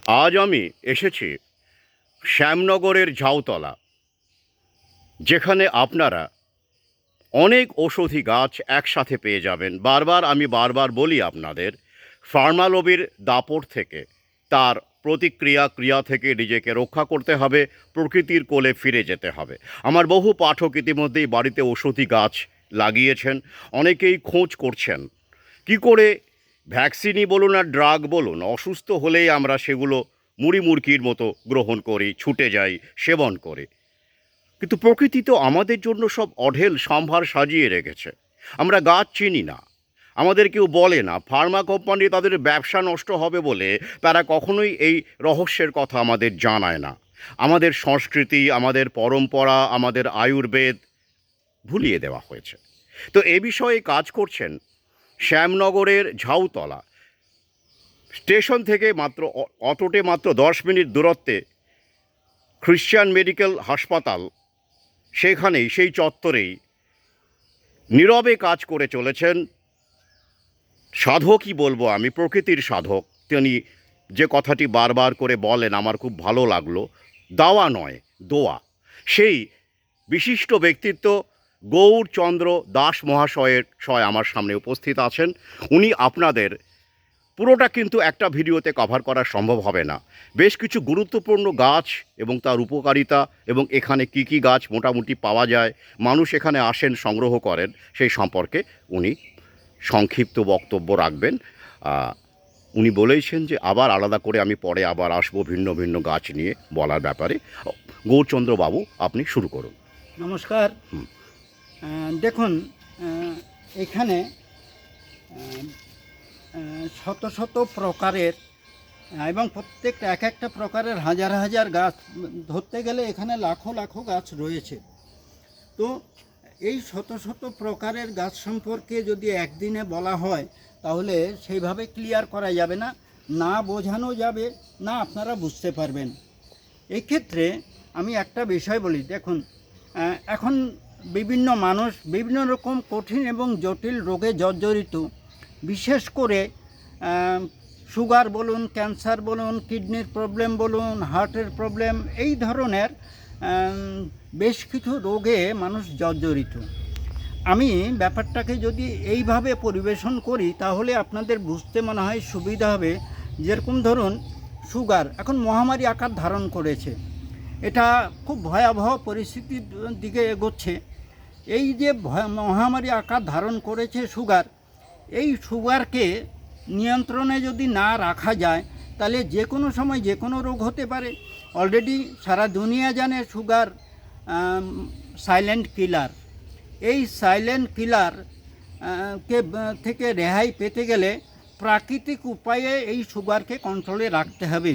আজ আমি এসেছি শ্যামনগরের ঝাউতলা, যেখানে আপনারা অনেক ঔষধি গাছ একসাথে পেয়ে যাবেন। আমি বারবার বলি আপনাদের, ফার্মালবির দাপট থেকে, তার ক্রিয়া থেকে নিজেকে রক্ষা করতে হবে, প্রকৃতির কোলে ফিরে যেতে হবে। আমার বহু পাঠক ইতিমধ্যেই বাড়িতে ঔষধি গাছ লাগিয়েছেন। অনেকেই খোঁজ করছেন কি করে ভ্যাকসিনই বলুন আর ড্রাগ বলুন, অসুস্থ হলেই আমরা সেগুলো মুড়ি মুড়কির মতো গ্রহণ করি, ছুটে যাই, সেবন করি। কিন্তু প্রকৃতি তো আমাদের জন্য সব অঢেল সম্ভার সাজিয়ে রেখেছে। আমরা গাছ চিনি না, আমাদের কেউ বলে না। ফার্মা কোম্পানি তাদের ব্যবসা নষ্ট হবে বলে তারা কখনোই এই রহস্যের কথা আমাদের জানায় না। আমাদের সংস্কৃতি, আমাদের পরম্পরা, আমাদের আয়ুর্বেদ ভুলিয়ে দেওয়া হয়েছে। তো এ বিষয়ে কাজ করছেন শ্যামনগরের ঝাউতলা স্টেশন থেকে অটোতে মাত্র 10 মিনিট দূরত্বে খ্রিশ্চান মেডিকেল হাসপাতাল, সেখানেই, সেই চত্বরেই নীরবে কাজ করে চলেছেন সাধকই বলবো আমি, প্রকৃতির সাধক। তিনি যে কথাটি বারবার করে বলেন, আমার খুব ভালো লাগলো, দাওয়া নয় দোয়া। সেই বিশিষ্ট ব্যক্তিত্ব গৌরচন্দ্র দাস মহাশয়ের আমার সামনে উপস্থিত আছেন। উনি আপনাদের পুরোটা কিন্তু একটা ভিডিওতে কভার করা সম্ভব হবে না। বেশ কিছু গুরুত্বপূর্ণ গাছ এবং তার উপকারিতা, এবং এখানে কি কি গাছ মোটামুটি পাওয়া যায়, মানুষ এখানে আসেন, সংগ্রহ করেন, সেই সম্পর্কে উনি সংক্ষিপ্ত বক্তব্য রাখবেন। উনি বলেইছেন যে আবার আলাদা করে আমি পরে আবার আসবো ভিন্ন ভিন্ন গাছ নিয়ে বলার ব্যাপারে। গৌরচন্দ্র বাবু, আপনি শুরু করুন। নমস্কার। দেখুন, এখানে শত শত প্রকারের এবং প্রত্যেকটা এক একটা প্রকারের হাজার হাজার গাছ, ধরতে গেলে এখানে লাখো লাখো গাছ রয়েছে। তো এই শত শত প্রকারের গাছ সম্পর্কে যদি একদিনে বলা হয় তাহলে সেইভাবে ক্লিয়ার করা যাবে না, না বোঝানো যাবে না, আপনারা বুঝতে পারবেন। এক্ষেত্রে আমি একটা বিষয় বলি। দেখুন, এখন বিভিন্ন মানুষ বিভিন্ন রকম কঠিন এবং জটিল রোগে জর্জরিত। বিশেষ করে সুগার বলুন, ক্যান্সার বলুন, কিডনির প্রবলেম বলুন, হার্টের প্রবলেম, এই ধরনের বেশ কিছু রোগে মানুষ জর্জরিত। আমি ব্যাপারটাকে যদি এইভাবে পরিবেশন করি তাহলে আপনাদের বুঝতে মনে হয় সুবিধা হবে। যেরকম ধরুন, সুগার এখন মহামারী আকার ধারণ করেছে, এটা খুব ভয়াবহ পরিস্থিতির দিকে এগোচ্ছে। এই যে মহামারী আকার ধারণ করেছে সুগার, এই সুগারকে নিয়ন্ত্রণে যদি না রাখা যায় তাহলে যে কোনো সময় যে কোনো রোগ হতে পারে। অলরেডি সারা দুনিয়া জানে সুগার সাইলেন্ট কিলার। এই সাইলেন্ট কিলার থেকে রেহাই পেতে গেলে প্রাকৃতিক উপায়ে এই সুগারকে কন্ট্রোলে রাখতে হবে।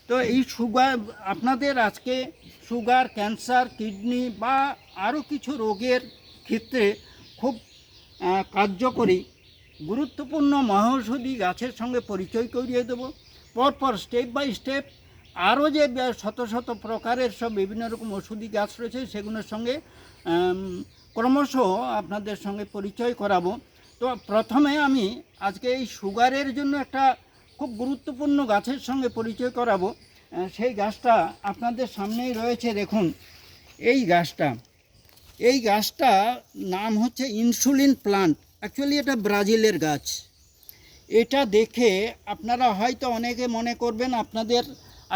তো এই সুগার, আপনাদের আজকে সুগার, ক্যান্সার, কিডনি বা আরও কিছু রোগের ক্ষেত্রে খুব কার্যকরী গুরুত্বপূর্ণ মহাঔষধি গাছের সঙ্গে পরিচয় করিয়ে দেব। পরপর স্টেপ বাই স্টেপ আরও যে শত শত প্রকারের সব বিভিন্ন রকম ওষুধি গাছ রয়েছে সেগুলোর সঙ্গে ক্রমশ আপনাদের সঙ্গে পরিচয় করাবো। তো প্রথমে আমি আজকে এই সুগারের জন্য একটা খুব গুরুত্বপূর্ণ গাছের সঙ্গে পরিচয় করাবো। সেই গাছটা আপনাদের সামনেই রয়েছে, দেখুন এই গাছটা নাম হচ্ছে ইনসুলিন প্লান্ট। অ্যাকচুয়ালি এটা ব্রাজিলের গাছ। এটা দেখে আপনারা হয়তো অনেকে মনে করবেন আপনাদের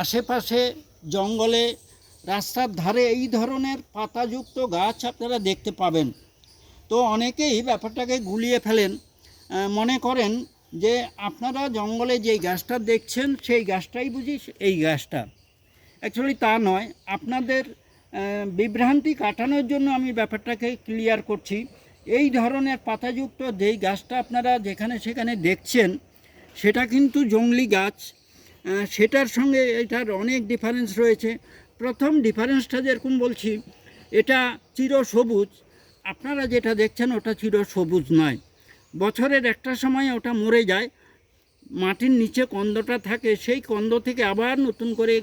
আশেপাশে জঙ্গলে, রাস্তার ধারে এই ধরনের পাতাযুক্ত গাছ আপনারা দেখতে পাবেন। তো অনেকেই ব্যাপারটাকে গুলিয়ে ফেলেন, মনে করেন যে আপনারা জঙ্গলে যেই গাছটা দেখছেন সেই গাছটাই বুঝি এই গাছটা। অ্যাকচুয়ালি তা নয়। আপনাদের বিভ্রান্তি কাটানোর জন্য আমি ব্যাপারটাকে ক্লিয়ার করছি। এই ধরনের পাতাযুক্ত যেই গাছটা আপনারা যেখানে সেখানে দেখছেন সেটা কিন্তু জংলি গাছ। সেটার সঙ্গে এটার অনেক ডিফারেন্স রয়েছে। প্রথম ডিফারেন্সটা যেরকম বলছি, এটা চিরসবুজ। আপনারা যেটা দেখছেন ওটা চিরসবুজ নয়, বছরের একটা সময় ওটা মরে যায়, মাটির নিচে কন্দটা থাকে, সেই কন্দ থেকে আবার নতুন করে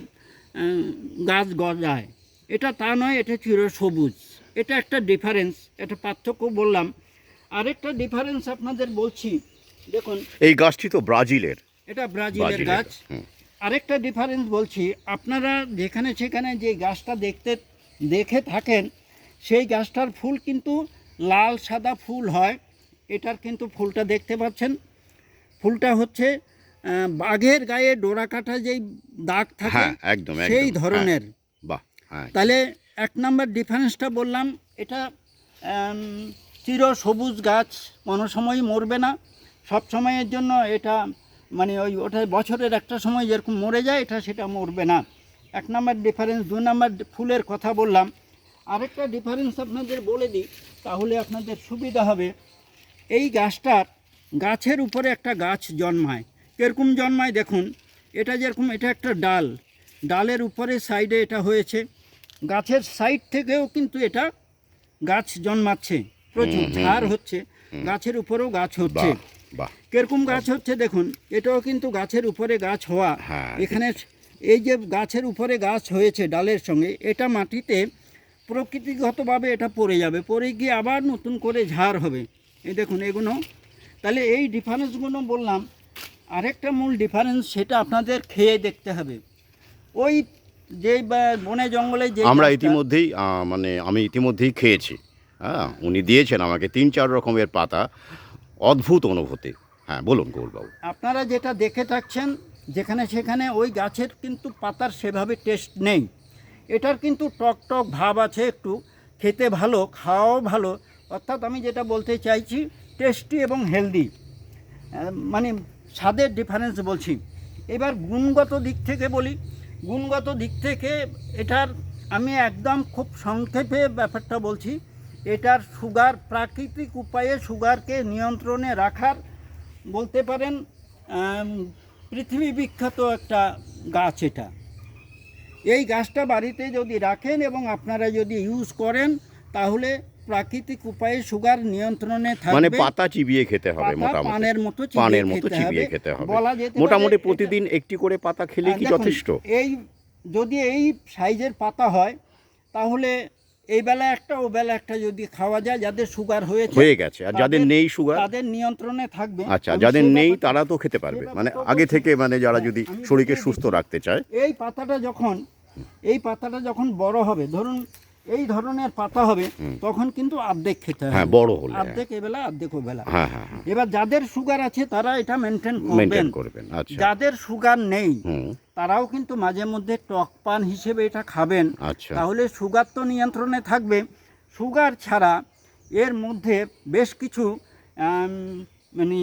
গাছ গজায়। এটা তা নয়, এটা চিরসবুজ। এটা একটা ডিফারেন্স, একটা পার্থক্য বললাম। আরেকটা ডিফারেন্স আপনাদের বলছি, দেখুন এই গাছটি তো ব্রাজিলের, এটা ব্রাজিলের গাছ। আরেকটা ডিফারেন্স বলছি, আপনারা যেখানে সেখানে যে গাছটা দেখে থাকেন সেই গাছটার ফুল কিন্তু লাল সাদা ফুল হয়। এটার কিন্তু ফুলটা দেখতে পাচ্ছেন, ফুলটা হচ্ছে বাঘের গায়ে ডোরা কাটা যেই দাগ থাকে হ্যাঁ, একদম সেই একদম, ধরনের। বাহ, হ্যাঁ, তাহলে 1 নম্বর ডিফারেন্সটা বললাম, এটা চির সবুজ গাছ কোনো সময়ই মরবে না, সব সময়ের জন্য এটা মানে ওটা বছরের একটা সময় যেরকম মরে যায়, এটা সেটা মরবে না। 1 নম্বর ডিফারেন্স। 2 নম্বর ফুলের কথা বললাম। আরেকটা ডিফারেন্স আপনাদের বলে দিই, তাহলে আপনাদের সুবিধা হবে। এই গাছটার গাছের উপরে একটা গাছ জন্মায়। কীরকম জন্মায় দেখুন, এটা যেরকম এটা একটা ডাল, ডালের উপরে সাইডে এটা হয়েছে, গাছের সাইড থেকেও কিন্তু এটা গাছ জন্মাচ্ছে, প্রচুর ঝাড় হচ্ছে, গাছের উপরেও গাছ হচ্ছে। বাহ, বাহ, কিরকম গাছ হচ্ছে দেখুন, এটাও কিন্তু গাছের উপরে গাছ হওয়া। হ্যাঁ, এখানে এই যে গাছের উপরে গাছ হয়েছে ডালের সঙ্গে, এটা মাটিতে প্রকৃতিগতভাবে এটা পড়ে যাবে, পড়ে গিয়ে আবার নতুন করে ঝাড় হবে। এই দেখুন এগুলো। তাহলে এই ডিফারেন্সগুলো বললাম। আরেকটা মূল ডিফারেন্স, সেটা আপনাদের খেয়ে দেখতে হবে। ওই যে বনে জঙ্গলে যে আমরা গাছটা- ইতিমধ্যেই মানে আমি ইতিমধ্যেই খেয়েছি। হ্যাঁ, উনি দিয়েছেন আমাকে 3-4 রকমের পাতা, অদ্ভুত অনুভূতি। হ্যাঁ, বলুন গৌরবাবু। আপনারা যেটা দেখে থাকছেন যেখানে সেখানে ওই গাছের কিন্তু পাতার সেভাবে টেস্ট নেই, এটার কিন্তু টক টক ভাব আছে, একটু খেতে ভালো, খাওয়াও ভালো। অর্থাৎ আমি যেটা বলতে চাইছি, টেস্টি এবং হেলদি, মানে স্বাদের ডিফারেন্স বলছি। এবার গুণগত দিক থেকে বলি, গুণগত দিক থেকে এটার আমি একদম খুব সংক্ষেপে ব্যাপারটা বলছি। এটার সুগার, প্রাকৃতিক উপায়ে সুগারকে নিয়ন্ত্রণে রাখার বলতে পারেন পৃথিবী বিখ্যাত একটা গাছ এটা। এই গাছটা বাড়িতে যদি রাখেন এবং আপনারা যদি ইউজ করেন, তাহলে প্রাকৃতিক উপায়ে সুগার নিয়ন্ত্রণে থাকবে। মানে পাতা চিবিয়ে খেতে হবে, পাতা মোটামুটি পানের মতো পানের মতো চিবিয়ে খেতে হবে। বলা যেতে মোটামুটি পারে প্রতিদিন একটি করে পাতা খেলে কি দেখুন, যথেষ্ট? এই যদি এই সাইজের পাতা হয়, তাহলে এই বেলা একটা ও বেলা একটা যদি খাওয়া যায়, যাদের সুগার হয়ে গেছে, আর যাদের নেই সুগার, তাদের নিয়ন্ত্রণে থাকবে। আচ্ছা, আমি যাদের সেই নেই ব্যাপারটা- তারা তো খেতে পারবে, সেই মানে ব্যাপারটাও আগে বলছি। থেকে, মানে যারা যদি আমি শরীরকে বুঝিয়ে সুস্থ দিচ্ছি। রাখতে চায়। এই পাতাটা যখন বড় হবে, ধরুন এই ধরনের পাতা হবে, তখন কিন্তু অর্ধেক খেতে হবে। হ্যাঁ, বড় হলে, অর্ধেক এবেলা, অর্ধেক ওবেলা। হ্যাঁ, হ্যাঁ, হ্যাঁ, এবার যাদের সুগার আছে তারা এটা মেনটেন মেনটেন করবেন। করবেন। আচ্ছা, যাদের সুগার নেই হুম, তারাও কিন্তু মাঝে মধ্যে টক পান হিসেবে এটা খাবেন, আচ্ছা, তাহলে সুগার তো নিয়ন্ত্রণে থাকবে। সুগার ছাড়া এর মধ্যে বেশ কিছু মানে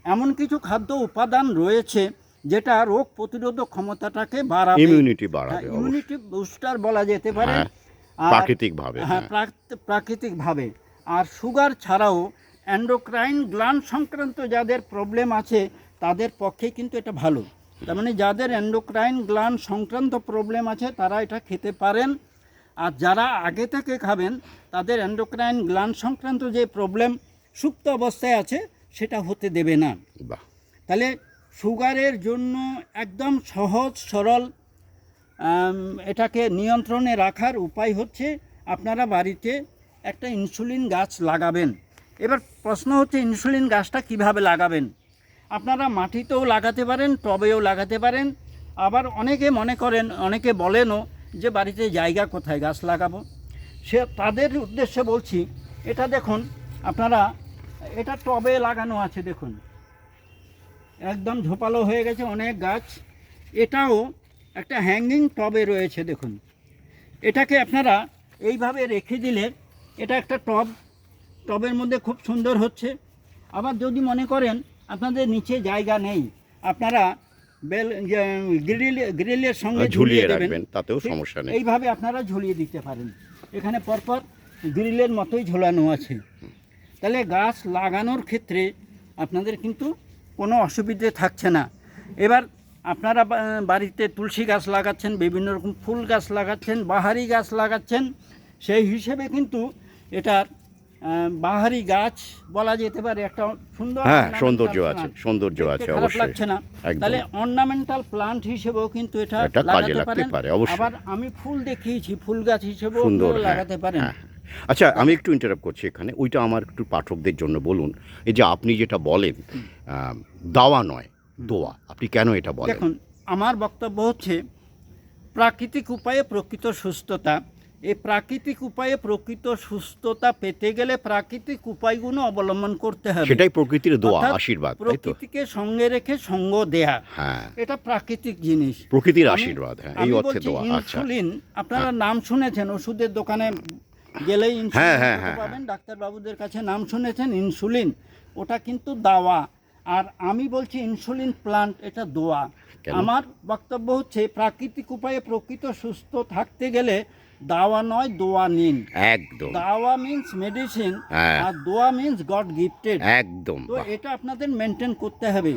এমন কিছু খাদ্য উপাদান রয়েছে যেটা রোগ প্রতিরোধক ক্ষমতাটাকে বাড়াবে, ইমিউনিটি বাড়াবে, ইমিউনিটি বুস্টার বলা যেতে পারে। হ্যাঁ, আর- প্রাকৃতিকভাবে, হ্যাঁ, হ্যাঁ। প্রাকৃতিকভাবে। আর সুগার ছাড়াও এন্ডোক্রাইন গ্ল্যান্ড সংক্রান্ত যাদের প্রবলেম আছে তাদের পক্ষে কিন্তু এটা ভালো। তার মানে যাদের এন্ডোক্রাইন গ্ল্যান্ড সংক্রান্ত প্রবলেম আছে তারা এটা খেতে পারেন। আর যারা আগে থেকে খাবেন তাদের এন্ডোক্রাইন গ্ল্যান্ড সংক্রান্ত যে প্রবলেম সুপ্ত অবস্থায় আছে সেটা হতে দেবে না। বাহ, তাহলে সুগারের জন্য একদম সহজ সরল এটাকে নিয়ন্ত্রণে রাখার উপায় হচ্ছে আপনারা বাড়িতে একটা ইনসুলিন গাছ লাগাবেন। এবার প্রশ্ন হচ্ছে ইনসুলিন গাছটা কিভাবে লাগাবেন। আপনারা মাটিতেও লাগাতে পারেন, টবেও লাগাতে পারেন। আবার অনেকে মনে করেন, অনেকে বলেনও যে বাড়িতে জায়গা কোথায় গাছ লাগাবো, তাদের উদ্দেশ্যে বলছি, এটা দেখুন আপনারা, এটা টবে লাগানো আছে, দেখুন একদম ঝোপালো হয়ে গেছে অনেক গাছ। এটাও একটা হ্যাঙ্গিং টবে রয়েছে, দেখুন। এটাকে আপনারা এইভাবে রেখে দিলে এটা একটা টবের মধ্যে খুব সুন্দর হচ্ছে। আবার যদি মনে করেন আপনাদের নিচে জায়গা নেই, আপনারা গ্রিলের সঙ্গে ঝুলিয়ে দেবেন, রাখবেন, তাতেও ঠিক সমস্যা নেই। এইভাবে আপনারা ঝুলিয়ে দিতে পারেন। এখানে পরপর গ্রিলের মতোই ঝোলানো আছে। তাহলে গাছ লাগানোর ক্ষেত্রে আপনাদের কিন্তু কোনো অসুবিধে থাকছে না। এবার আপনারা বাড়িতে তুলসী গাছ লাগাচ্ছেন, বিভিন্ন রকম ফুল গাছ লাগাচ্ছেন, বাহারি গাছ লাগাচ্ছেন, সেই হিসেবে কিন্তু এটার বাহারি গাছ বলা যেতে পারে, একটা সুন্দর হ্যাঁ, ornamental সৌন্দর্য plant। আছে, সৌন্দর্য দেখতে আছে, খারাপ অবশ্যই। লাগছে না। একদম। তাহলে অর্নামেন্টাল প্লান্ট হিসেবেও কিন্তু এটা এটা কাজে লাগাতে লাগতে পারেন। পারে, অবশ্যই। আবার আমি ফুল দেখিয়েছি, ফুল গাছ হিসেবেও সুন্দর, আপনারা হ্যাঁ, লাগাতে পারেন। হ্যাঁ। আচ্ছা, আমি একটু ইন্টারাপ্ট করছি এখানে, ওইটা আমার একটু পাঠকদের জন্য বলুন। এই যে আপনি যেটা বলেন দাওয়া নয়, দোয়া, আপনি কেন এটা বলেন? দেখুন, আমার বক্তব্য হচ্ছে প্রাকৃতিক উপায়ে প্রকৃত সুস্থতা। এই প্রাকৃতিক উপায়ে প্রকৃত সুস্থতা পেতে গেলে প্রাকৃতিক উপায়গুলো অবলম্বন করতে হবে। সেটাই প্রকৃতির দোয়া, অর্থাৎ আশীর্বাদ, তাই তো? প্রকৃতিকে সঙ্গে রেখে সঙ্গ দেয়া, হ্যাঁ, এটা প্রাকৃতিক জিনিস, প্রকৃতির আমি- আশীর্বাদ, হ্যাঁ, এই আমি অর্থে বলছি দোয়া। আচ্ছা, ইনসুলিন, আপনারা নাম শুনেছেন, ওষুধের দোকানে গেলেই হ্যাঁ, ইনসুলিন হ্যাঁ, কথা হ্যাঁ, পাবেন, ডাক্তারবাবুদের কাছে নাম শুনেছেন ইনসুলিন, ওটা কিন্তু দাওয়া। আর আমি বলছি ইনসুলিন প্লান্ট, এটা দোয়া। কেন? আমার বক্তব্য হচ্ছে প্রাকৃতিক উপায়ে প্রকৃত সুস্থ থাকতে গেলে দাওয়া নয়, দোয়া নিন। একদম, দাওয়া মিন্স মেডিসিন, হ্যাঁ। আর দোয়া মিন্স গড গিফটেড। একদম, তো বাহ। এটা আপনাদের মেনটেন করতে হবে।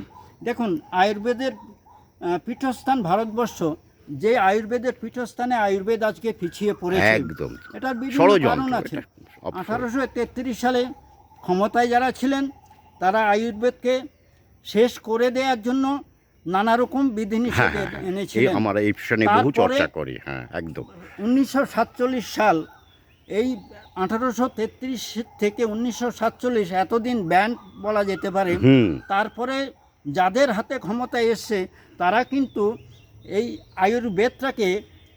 দেখুন, আয়ুর্বেদের পীঠস্থান ভারতবর্ষ, যে আয়ুর্বেদের পীঠস্থানে আয়ুর্বেদ আজকে পিছিয়ে পড়েছে, একদম এটার বিভিন্ন ষড়যন্ত্র, কারণ আছে। এটা অবশ্যই। 1833 সালে ক্ষমতায় যারা ছিলেন তারা আয়ুর্বেদকে শেষ করে দেওয়ার জন্য নানা রকম বিধিনিষেধ হ্যাঁ, হ্যাঁ, এই এনেছিলেন। আমরা এই বিষয়ে বহু তারপরে চর্চা করি, হ্যাঁ, একদম। 1947 সাল, এই 1833 থেকে 1947 এতদিন ব্যান বলা যেতে পারে। হুম, তারপরে যাদের হাতে ক্ষমতা এসছে তারা কিন্তু এই আয়ুর্বেদটাকে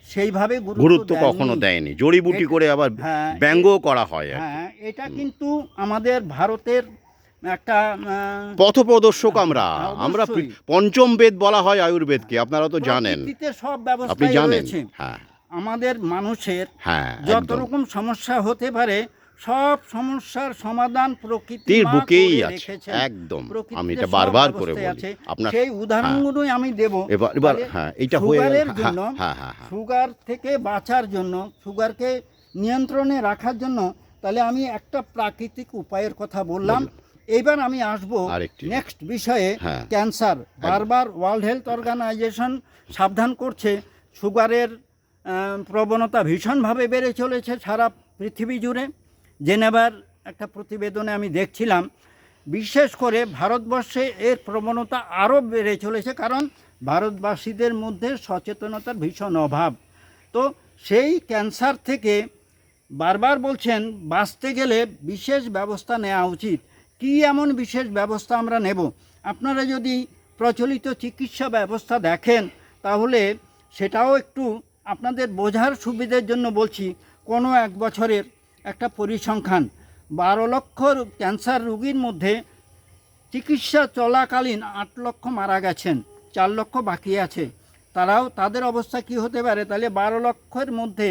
সেইভাবে গুরুত্ব দেননি। কখনো দেয়নি, জড়িবুটি করে আবার হ্যাঁ, ব্যঙ্গও করা হয় আর কি। হ্যাঁ, এটা কিন্তু আমাদের ভারতের একটা পথপ্রদর্শক আমরা, হ্যাঁ, আমরা অবশ্যই। পঞ্চম বেদ বলা হয় আয়ুর্বেদকে, আপনারা তো জানেন, প্রকৃতিতে সব আপনি ব্যবস্থাই জানেন। রয়েছে। হ্যাঁ, আমাদের মানুষের হ্যাঁ, যত একদম। রকম সমস্যা হতে পারে সব সমস্যার সমাধান প্রকৃতি তীর মা বুকেই করে আছে, রেখেছেন। একদম। প্রকৃতিতে আমি এটা সব বারবার করে ব্যবস্থাই বলি। আছে। আপনার সেই উদাহরণগুলোই আমি দেব। এবার তাহলে হ্যাঁ, এটা হয়ে গেল। সুগারের হ্যাঁ, জন্য, হ্যাঁ, হ্যাঁ, হ্যাঁ। সুগার থেকে বাঁচার জন্য, সুগারকে নিয়ন্ত্রণে রাখার জন্য, তাহলে আমি একটা প্রাকৃতিক উপায়ের কথা বললাম। এবার আমি আসবো আরেকটি। নেক্সট বিষয়ে, হ্যাঁ। ক্যান্সার। বারবার ওয়ার্ল্ড হেলথ অর্গানাইজেশন সাবধান করছে, সুগারের প্রবণতা ভীষণভাবে বেড়ে চলেছে সারা পৃথিবী জুড়ে। জেনেভার একটা প্রতিবেদনে আমি দেখছিলাম, বিশেষ করে ভারতবর্ষে এর প্রবণতা আরও বেড়ে চলেছে, কারণ ভারতবাসীদের মধ্যে সচেতনতার ভীষণ অভাব। তো সেই ক্যান্সার থেকে বারবার বলছেন বাঁচতে গেলে বিশেষ ব্যবস্থা নেওয়া উচিত। কী এমন বিশেষ ব্যবস্থা আমরা নেব? আপনারা যদি প্রচলিত চিকিৎসা ব্যবস্থা দেখেন তাহলে সেটাও একটু আপনাদের বোঝার সুবিধার জন্য বলছি। কোনো এক বছরের একটা পরিসংখ্যান, 12 লক্ষ ক্যান্সার রোগীর মধ্যে চিকিৎসা চলাকালীন 8 লক্ষ মারা গেছেন, 4 লক্ষ বাকি আছে। তাদের অবস্থা কি হতে পারে? তাহলে 12 লক্ষের মধ্যে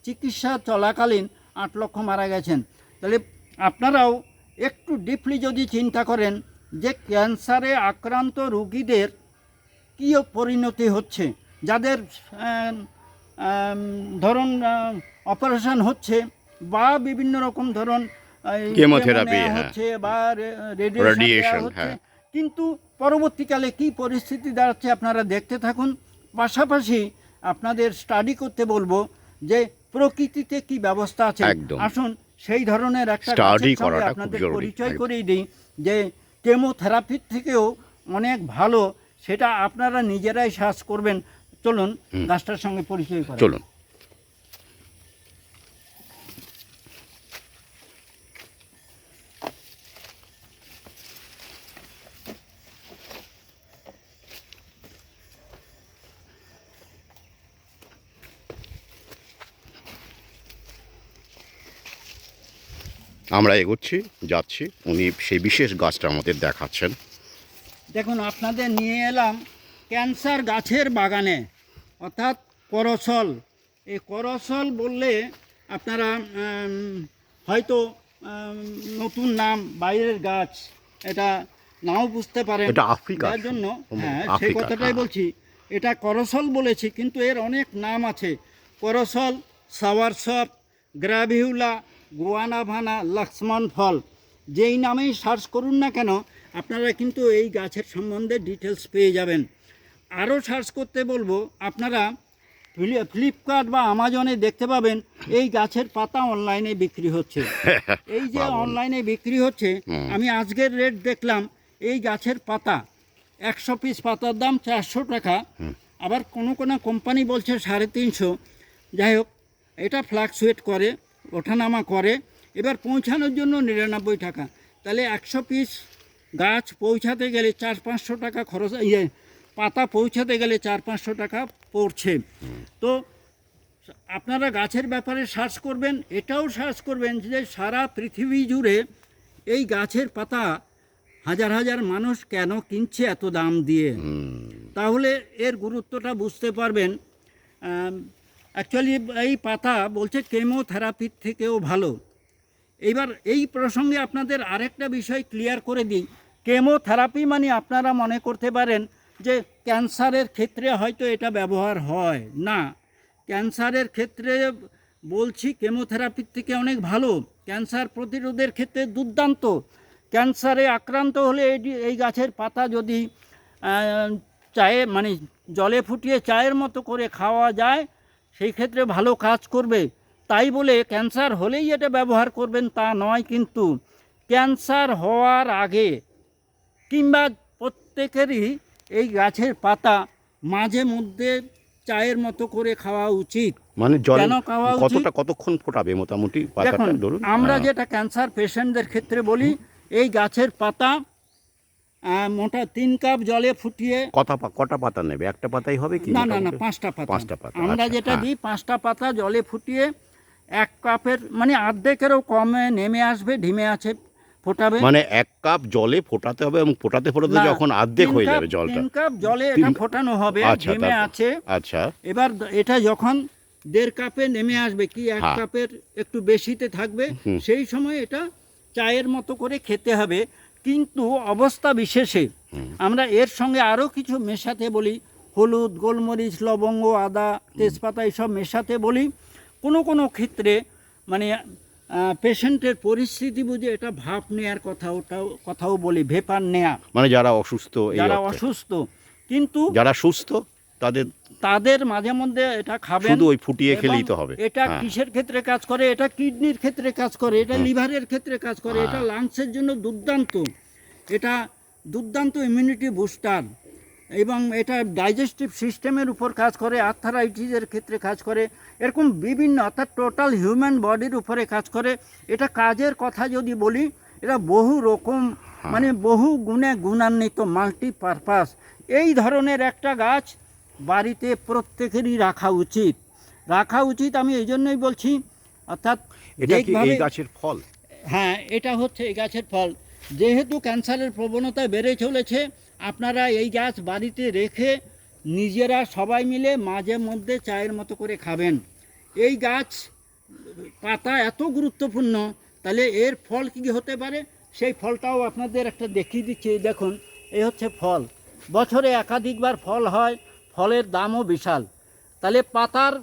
চিকিৎসা চলাকালীন 8 লক্ষ মারা গেছেন। তাহলে আপনারাও একটু ডিপলি যদি চিন্তা করেন যে ক্যান্সারে আক্রান্ত রোগীদের কী পরিণতি হচ্ছে, যাদের ধরুন অপারেশন হচ্ছে বা বিভিন্ন রকম ধরুন কেমোথেরাপি, হ্যাঁ, হচ্ছে বা রেডিয়েশন Radiation, হচ্ছে, হ্যাঁ। কিন্তু পরবর্তীকালে কি পরিস্থিতি দাঁড়াচ্ছে আপনারা দেখতে থাকুন। পাশাপাশি আপনাদের স্টাডি করতে বলবো যে প্রকৃতিতে কি ব্যবস্থা আছে। একদম। আসুন সেই ধরনের একটা Study গাছের সঙ্গে করাটা খুব আপনাদের জরুরি। পরিচয় একদম। করিয়ে দিই, যে কেমোথেরাপির থেকেও অনেক ভালো, সেটা আপনারা নিজেরাই সার্চ করবেন। চলুন গাছটার সঙ্গে পরিচয় করা। চলুন। আমরা এগোচ্ছি, যাচ্ছি, উনি সেই বিশেষ গাছটা আমাদের দেখাচ্ছেন। দেখুন, আপনাদের নিয়ে এলাম ক্যান্সার গাছের বাগানে, অর্থাৎ করসল। এই করসল বললে আপনারা হয়তো নতুন নাম, বাইরের গাছ, এটা নাও বুঝতে পারেন। এটা আফ্রিকা, যার জন্য হ্যাঁ সেই আফ্রিকা, কথাটাই হ্যাঁ। বলছি, এটা করসল বলেছি, কিন্তু এর অনেক নাম আছে। করসল, সাওয়ারসপ, গ্রাভিউলা, গুয়ানাভানা, লক্ষ্মণ ফল, যেই নামেই সার্চ করুন না কেন আপনারা কিন্তু এই গাছের সম্বন্ধে ডিটেলস পেয়ে যাবেন। আরও সার্চ করতে বলবো, আপনারা ফ্লিপকার্ট বা আমাজনে দেখতে পাবেন এই গাছের পাতা অনলাইনে বিক্রি হচ্ছে। এই যে অনলাইনে বিক্রি হচ্ছে, আমি আজকের রেট দেখলাম, এই গাছের পাতা 100 পিস পাতার দাম 400 টাকা। আবার কোনো কোনো কোম্পানি বলছে 350। যাই হোক, এটা ফ্লাকচুয়েট করে, ওঠানামা করে। এবার পৌঁছানোর জন্য 99 টাকা। তাহলে 100 পিস গাছ পৌঁছাতে গেলে 400-500 টাকা খরচ, পাতা পৌঁছাতে গেলে 400-500 টাকা পড়ছে। তো আপনারা গাছের ব্যাপারে সার্চ করবেন, এটাও সার্চ করবেন যে সারা পৃথিবী জুড়ে এই গাছের পাতা হাজার হাজার মানুষ কেন কিনছে এত দাম দিয়ে। তাহলে এর গুরুত্বটা বুঝতে পারবেন। অ্যাকচুয়ালি এই পাতা বলছে কেমোথেরাপির থেকেও ভালো। এইবার এই প্রসঙ্গে আপনাদের আরেকটা বিষয় ক্লিয়ার করে দিই। কেমোথেরাপি মানে আপনারা মনে করতে পারেন যে ক্যান্সারের ক্ষেত্রে হয়তো এটা ব্যবহার হয় না। ক্যান্সারের ক্ষেত্রে বলছি কেমোথেরাপির থেকে অনেক ভালো, ক্যান্সার প্রতিরোধের ক্ষেত্রে দুর্দান্ত। ক্যান্সারে আক্রান্ত হলে এই গাছের পাতা যদি চায়ে মানে জলে ফুটিয়ে চায়ের মতো করে খাওয়া যায়, সেই ক্ষেত্রে ভালো কাজ করবে। তাই বলে ক্যান্সার হলেই এটা ব্যবহার করবেন তা নয়, কিন্তু ক্যান্সার হওয়ার আগে কিংবা প্রত্যেকেরই এই গাছের পাতা মাঝে মধ্যে চায়ের মতো করে খাওয়া উচিত। মানে জলে কেন খাওয়া উচিত? কতক্ষণ ফোটাবে মোটামুটি দেখুন, পাতাটা ধরুন? আমরা যেটা ক্যান্সার পেশেন্টদের ক্ষেত্রে বলি, এই গাছের পাতা মোটা 3 কাপ জলে ফুটিয়ে। কটা পাতা নেবে? একটা পাতাই হবে কি? না, মোটামুটি 5টা পাতা। 5টা পাতা। আমরা আচ্ছা, যেটা হ্যাঁ। দিই 5টা পাতা জলে ফুটিয়ে 1 কাপের মানে অর্ধেকেরও কমে নেমে আসবে, ঢিমে আছে ফোটাবে। মানে 1 কাপ জলে ফোটাতে হবে এবং ফোটাতে না, যখন অর্ধেক 3 হয়ে কাপ যাবে জলটা। 3 কাপ জলে এটা 3 ফোটানো হবে, আচ্ছা, ঢিমে তারপর? আছে। আচ্ছা। এবার এটা যখন 1.5 কাপে নেমে আসবে, কি 1 হ্যাঁ। কাপের একটু বেশিতে থাকবে, সেই সময় এটা চায়ের মতো করে খেতে হবে। কিন্তু অবস্থা বিশেষে আমরা এর সঙ্গে আরও কিছু মেশাতে বলি, হলুদ, গোলমরিচ, লবঙ্গ, আদা, তেজপাতা এইসব মেশাতে বলি। কোনো কোনো ক্ষেত্রে মানে পেশেন্টের পরিস্থিতি বুঝে এটা ভাপ নেওয়ার কথাও বলি, ভেপার নেয়া। মানে যারা অসুস্থ, এই যারা অর্থে। অসুস্থ, কিন্তু যারা সুস্থ তাদের মাঝে মধ্যে এটা খাবেন। শুধু ওই ফুটিয়ে এবং খেলেই তো হবে। এটা হ্যাঁ। কিসের ক্ষেত্রে কাজ করে? এটা কিডনির ক্ষেত্রে কাজ করে, এটা লিভারের ক্ষেত্রে কাজ করে, এটা লাংসের জন্য দুর্দান্ত। এটা দুর্দান্ত ইমিউনিটি বুস্টার এবং এটা ডাইজেস্টিভ সিস্টেমের উপর কাজ করে, আর্থারাইটিসের ক্ষেত্রে কাজ করে, এরকম বিভিন্ন, অর্থাৎ টোটাল হিউম্যান বডির উপরে কাজ করে। এটা কাজের কথা যদি বলি, এটা বহু রকম মানে বহু গুণে গুণান্বিত, মাল্টিপারপাস। এই ধরনের একটা গাছ বাড়িতে প্রত্যেকেরই রাখা উচিত। আমি এই জন্যই বলছি, অর্থাৎ এটা কি এই যেভাবে- গাছের ফল? হ্যাঁ, এটা হচ্ছে এই গাছের ফল। যেহেতু ক্যান্সারের প্রবণতা বেড়ে চলেছে, আপনারা এই গাছ বাড়িতে রেখে নিজেরা সবাই মিলে মাঝে মধ্যে চায়ের মতো করে খাবেন। এই গাছ পাতা এত গুরুত্বপূর্ণ, তাহলে এর ফল কী হতে পারে সেই ফলটাও আপনাদের একটা দেখিয়ে দিচ্ছি। দেখুন, এই হচ্ছে ফল। বছরে একাধিকবার ফল হয়, ফলের দামও বিশাল। তাহলে পাতার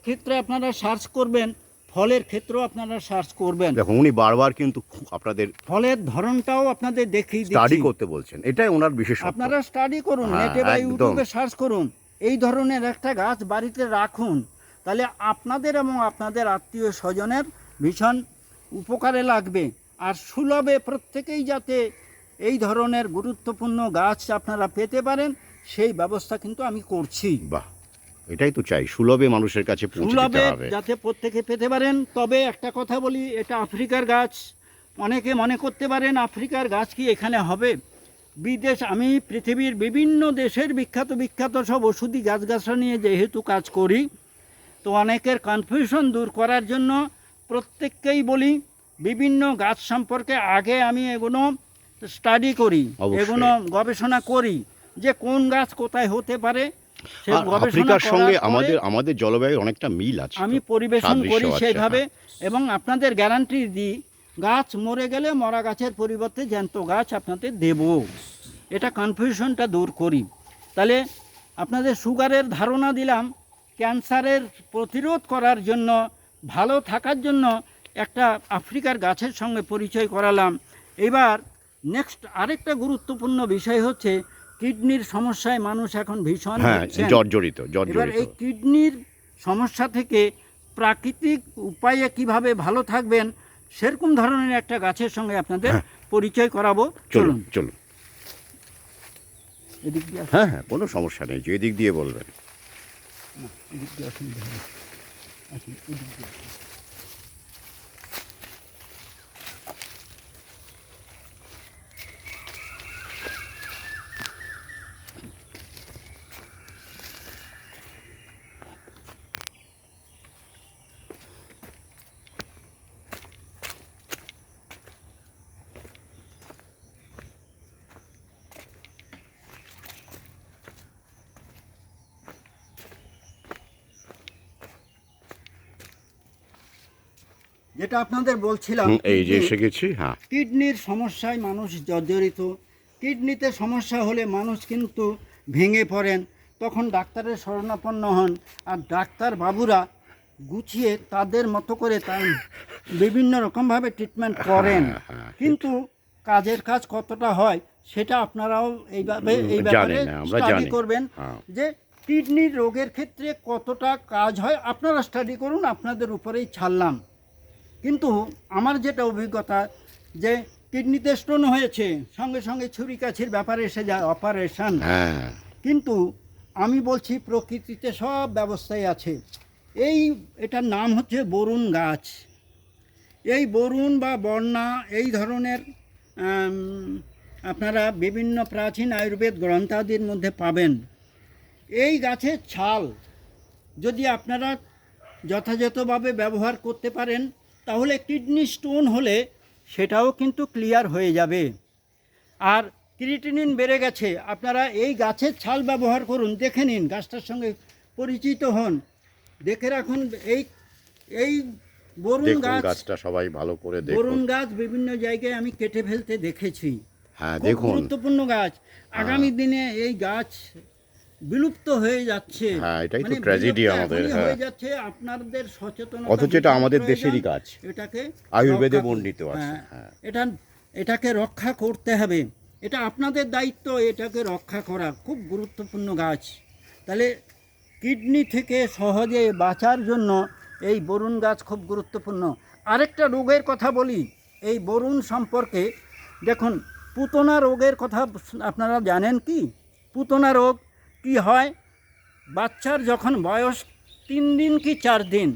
ক্ষেত্রে আপনারা সার্চ করবেন, ফলের ক্ষেত্রেও আপনারা সার্চ করবেন। দেখুন, উনি বারবার কিন্তু আপনাদের ফলের ধরনটাও আপনাদের দেখিয়ে স্টাডি দিচ্ছি। করতে বলছেন, এটাই ওনার বিশেষত্ব। আপনারা স্টাডি করুন, হ্যাঁ, নেটে বা একদম। ইউটিউবে সার্চ করুন, এই ধরনের একটা গাছ বাড়িতে রাখুন। তাহলে আপনাদের এবং আপনাদের আত্মীয় স্বজনের ভীষণ উপকারে লাগবে। আর সুলভে প্রত্যেকেই যাতে এই ধরনের গুরুত্বপূর্ণ গাছ আপনারা পেতে পারেন, সেই ব্যবস্থা কিন্তু আমি করছি। বাহ, এটাই তো চাই, সুলভে মানুষের কাছে পৌঁছে দিতে সুলভে হবে। যাতে প্রত্যেকে পেতে পারেন। তবে একটা কথা বলি, এটা আফ্রিকার গাছ। অনেকে মনে করতে পারেন আফ্রিকার গাছ কি এখানে হবে? আমি পৃথিবীর বিভিন্ন দেশের বিখ্যাত সব ওষুধি গাছগাছরা নিয়ে যেহেতু কাজ করি, তো অনেকের কনফিউশন দূর করার জন্য প্রত্যেককেই বলি, বিভিন্ন গাছ সম্পর্কে আগে আমি এগুলো স্টাডি করি, অবশ্যই। এগুলো গবেষণা করি যে কোন গাছ কোথায় হতে পারে। সেই আর গবেষণা আফ্রিকার সঙ্গে করার পরে আমাদের জলবায়ু অনেকটা মিল আছে, আমি তো পরিবেশন করি সাদৃশ্য আছে, সেইভাবে। হ্যাঁ। এবং আপনাদের গ্যারান্টি দিই, গাছ মরে গেলে মরা গাছের পরিবর্তে জ্যান্ত গাছ আপনাদের দেব। এটা কনফিউশনটা দূর করি। তাহলে আপনাদের সুগারের ধারণা দিলাম, ক্যান্সারের প্রতিরোধ করার জন্য, ভালো থাকার জন্য একটা আফ্রিকার গাছের সঙ্গে পরিচয় করালাম। এবার নেক্সট আরেকটা গুরুত্বপূর্ণ বিষয় হচ্ছে, কিডনির সমস্যায় মানুষ এখন ভীষণ হ্যাঁ, ভুগছেন। জর্জরিত। এবার এই কিডনির সমস্যা থেকে প্রাকৃতিক উপায়ে কিভাবে ভালো থাকবেন, সেরকম ধরনের একটা গাছের সঙ্গে আপনাদের পরিচয় করাবো। চলুন। এদিক দিয়ে আসুন। হ্যাঁ, কোনো সমস্যা নেই, যে দিক দিয়ে বলবেন। এদিক দিয়ে অসুবিধা হবে। আসুন, এদিক দিয়ে আসুন। যেটা আপনাদের বলছিলাম, এই যে এসে গেছি, হ্যাঁ। কিডনির সমস্যায় মানুষ জর্জরিত। কিডনিতে সমস্যা হলে মানুষ কিন্তু ভেঙে পড়েন, তখন ডাক্তারের শরণাপন্ন হন। আর ডাক্তার বাবুরা গুছিয়ে তাদের মতো করে তার বিভিন্ন রকমভাবে ট্রিটমেন্ট করেন, কিন্তু কাজের কাজ কতটা হয় সেটা আপনারাও এই ব্যাপারে জানি না, আমরা স্টাডি জানি। করবেন হ্যাঁ। যে কিডনির রোগের ক্ষেত্রে কতটা কাজ হয়। আপনারা স্টাডি করুন, আপনাদের উপরেই ছাড়লাম। কিন্তু আমার যেটা অভিজ্ঞতা, যে কিডনিতে স্টোন হয়েছে, সঙ্গে সঙ্গে ছুরিকাছির ব্যাপারে এসে যায়, অপারেশন। হ্যাঁ, কিন্তু আমি বলছি প্রকৃতিতে সব ব্যবস্থাই আছে। এটার নাম হচ্ছে বরুণ গাছ। এই বরুণ বা বর্ণা এই ধরনের আপনারা বিভিন্ন প্রাচীন আয়ুর্বেদ গ্রন্থাদির মধ্যে পাবেন। এই গাছের ছাল যদি আপনারা যথাযথভাবে ব্যবহার করতে পারেন, তাহলে কিডনি স্টোন হলে সেটাও কিন্তু ক্লিয়ার হয়ে যাবে। আর ক্রিয়েটিনিন বেড়ে গেছে, আপনারা এই গাছের ছাল ব্যবহার করুন, দেখে নিন, গাছটার সঙ্গে পরিচিত হন, দেখে রাখুন। এই বরুণ দেখুন গাছ, গাছটা সবাই ভালো করে দেখুন। বরুণ গাছ বিভিন্ন জায়গায় আমি কেটে ফেলতে দেখেছি। হ্যাঁ, খুব দেখুন। গুরুত্বপূর্ণ গাছ। আগামী দিনে এই গাছ বিলুপ্ত হয়ে যাচ্ছে। হ্যাঁ, এটাই তো মানে ট্র্যাজেডি বিলুপ্ত আমাদের, এখনই হ্যাঁ। হয়ে যাচ্ছে। আপনাদের সচেতনতা, অথচ এটা আমাদের দেশেরই গাছ, এটাকে আয়ুর্বেদে রক্ষা বর্ণিত আছে। হ্যাঁ, হ্যাঁ, এটাকে রক্ষা করতে হবে। এটা আপনাদের দায়িত্ব, এটাকে রক্ষা করা। খুব গুরুত্বপূর্ণ গাছ। তাহলে কিডনি থেকে সহজে বাঁচার জন্য এই বরুণ গাছ খুব গুরুত্বপূর্ণ। আরেকটা রোগের কথা বলি এই বরুণ সম্পর্কে। দেখুন, পুতনা রোগের কথা আপনারা জানেন কি? পুতনা রোগ কি হয়? বাচ্চার যখন বয়স 3 দিন কি 4 দিন,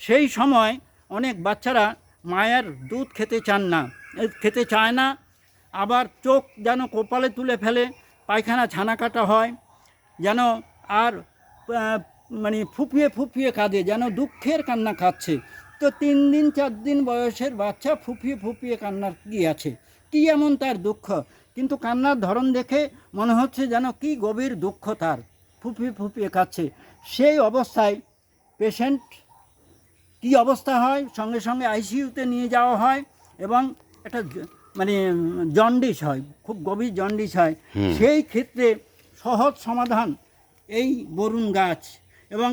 সেই সময় অনেক বাচ্চারা মায়ের দুধ খেতে চায় না। আবার চোখ যেন কপালে তুলে ফেলে, পায়খানা ছানা কাটা হয়, যেন আর মানে ফুপিয়ে ফুপিয়ে কাঁদে, যেন দুঃখের কান্না কাঁদছে। তো 3 দিন 4 দিন বয়সের বাচ্চা ফুপিয়ে ফুপিয়ে কান্নার কী আছে, কী এমন তার দুঃখ? কিন্তু কান্নার ধরন দেখে মনে হচ্ছে যেন কি গভীর দুঃখ তার, ফুপিয়ে ফুপিয়ে কাঁদছে। সেই অবস্থায় পেশেন্ট কী অবস্থা হয়, সঙ্গে সঙ্গে আইসিইউতে নিয়ে যাওয়া হয় এবং একটা মানে জন্ডিস হয়, খুব গভীর জন্ডিস হয়। সেই ক্ষেত্রে সহজ সমাধান এই বরুণ গাছ। এবং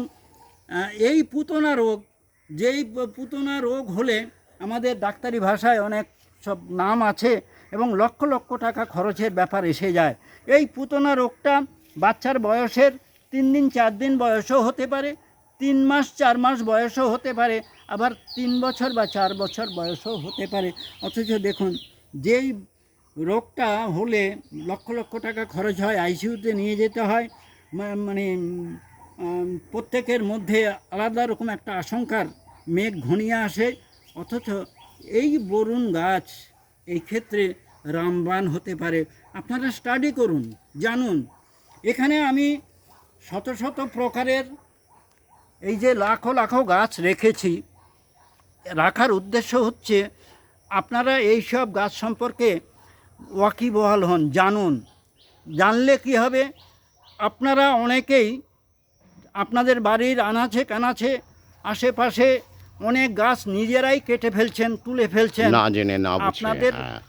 এই পুতনা রোগ, পুতনা রোগ হলে আমাদের ডাক্তারি ভাষায় অনেক সব নাম আছে এবং লক্ষ লক্ষ টাকা খরচের ব্যাপার এসে যায়। এই পুতনা রোগটা বাচ্চার বয়সের 3 দিন 4 দিন বয়সও হতে পারে, 3 মাস 4 মাস বয়সও হতে পারে, আবার 3 বছর বা 4 বছর বয়সও হতে পারে। অথচ দেখুন, যেই রোগটা হলে লক্ষ লক্ষ টাকা খরচ হয়, আইসিইউতে নিয়ে যেতে হয়, মানে প্রত্যেকের মধ্যে আলাদা রকম একটা আশঙ্কার মেঘ ঘনিয়ে আসে। অথচ এই বরুণ গাছ এই ক্ষেত্রে রামবাণ হতে পারে। আপনারা স্টাডি করুন, জানুন। এখানে আমি শত শত প্রকারের এই যে লাখো লাখো গাছ রেখেছি, রাখার উদ্দেশ্য হচ্ছে আপনারা এই সব গাছ সম্পর্কে ওয়াকিবহাল হন, জানুন। জানলে কি হবে, আপনারা অনেকেই আপনাদের বাড়ির আনাচে কানাচে আশেপাশে অনেক গাছ নিজেরাই কেটে ফেলছেন, তুলে ফেলছেন, না জেনে না বুঝে। আপনাদের হ্যাঁ,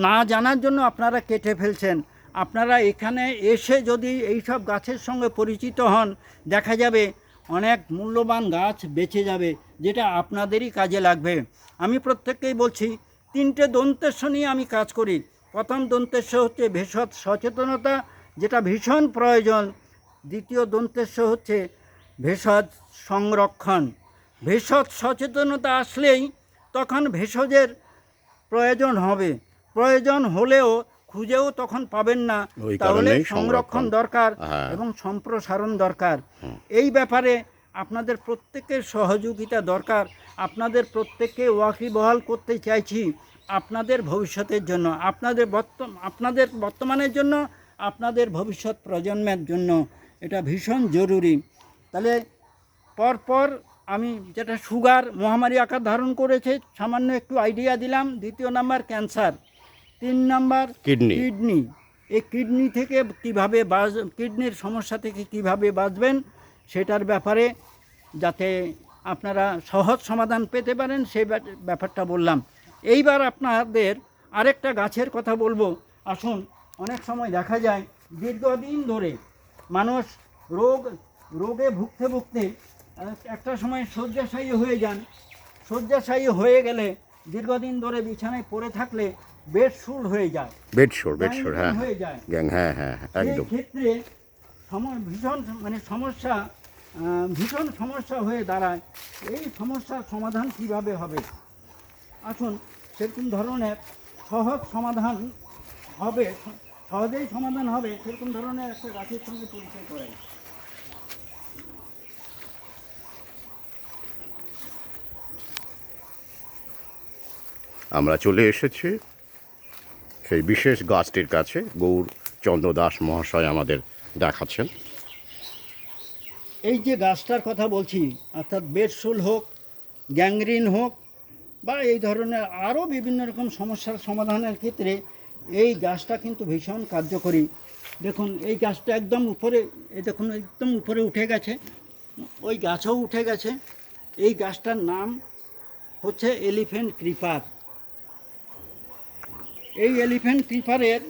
না জানার জন্য আপনারা কেটে ফেলছেন। আপনারা এখানে এসে যদি এই সব গাছের সঙ্গে পরিচিত হন, দেখা যাবে অনেক মূল্যবান গাছ বেঁচে যাবে, যেটা আপনাদেরই কাজে লাগবে। আমি প্রত্যেককেই বলছি, 3টে দন্তেশ্ব নিয়ে আমি কাজ করি। প্রথম দন্তেশ্ব হচ্ছে ভেষজ সচেতনতা, যেটা ভীষণ প্রয়োজন। দ্বিতীয় দন্তেশ্ব হচ্ছে ভেষজ সংরক্ষণ। ভেষজ সচেতনতা আসলেই তখন ভেষজের প্রয়োজন হবে, প্রয়োজন হলেও খুঁজেও তখন পাবেন না, ওই তাহলে কারণেই সংরক্ষণ দরকার হ্যাঁ। এবং সম্প্রসারণ দরকার। এই ব্যাপারে আপনাদের প্রত্যেকের সহযোগিতা দরকার। আপনাদের প্রত্যেককে ওয়াকিবহাল করতে চাইছি আপনাদের ভবিষ্যতের জন্য, আপনাদের বর্তমানের জন্য, আপনাদের ভবিষ্যৎ প্রজন্মের জন্য। এটা ভীষণ জরুরি। তাহলে পরপর আমি যেটা সুগার মহামারী আকার ধারণ করেছে সামান্য একটু আইডিয়া দিলাম। 2 নাম্বার ক্যান্সার, 3 নাম্বার কিডনি। এই কিডনি থেকে কীভাবে কিডনির সমস্যা থেকে কীভাবে বাঁচবেন সেটার ব্যাপারে যাতে আপনারা সহজ সমাধান পেতে পারেন, সেই ব্যাপারটা বললাম। এইবার আপনাদের আরেকটা গাছের কথা বলবো। আসুন, অনেক সময় দেখা যায় দীর্ঘদিন ধরে মানুষ রোগে ভুগতে ভুগতে একটা সময় শয্যাশায়ী হয়ে যান। শয্যাশায়ী হয়ে গেলে দীর্ঘদিন ধরে বিছানায় পড়ে থাকলে বেডশোর হয়ে যায়, বেডশোর হ্যাঁ হয়ে যায়। হ্যাঁ হ্যাঁ একদম। এই ক্ষেত্রে ভীষণ ভীষণ সমস্যা হয়ে দাঁড়ায়। এই সমস্যার সমাধান কিভাবে হবে? আসুন, সেরকম ধরনের সহজ সমাধান হবে, সহজেই সমাধান হবে সেরকম ধরনের একটা গাছের সঙ্গে পরিচয় করাই। আমরা চলে এসেছি সেই বিশেষ গাছটির কাছে। গৌরচন্দ্র দাস মহাশয় আমাদের দেখাচ্ছেন। এই যে গাছটার কথা বলছি, অর্থাৎ বেডশোর হোক, গ্যাংগ্রিন হোক, বা এই ধরনের আরও বিভিন্ন রকম সমস্যার সমাধানের ক্ষেত্রে এই গাছটা কিন্তু ভীষণ কার্যকরী। দেখুন, এই গাছটা একদম উপরে, এই দেখুন একদম উপরে উঠে গেছে, ওই গাছও উঠে গেছে। এই গাছটার নাম হচ্ছে এলিফ্যান্ট ক্রিপার। এই এলিফ্যান্ট ক্রিপারের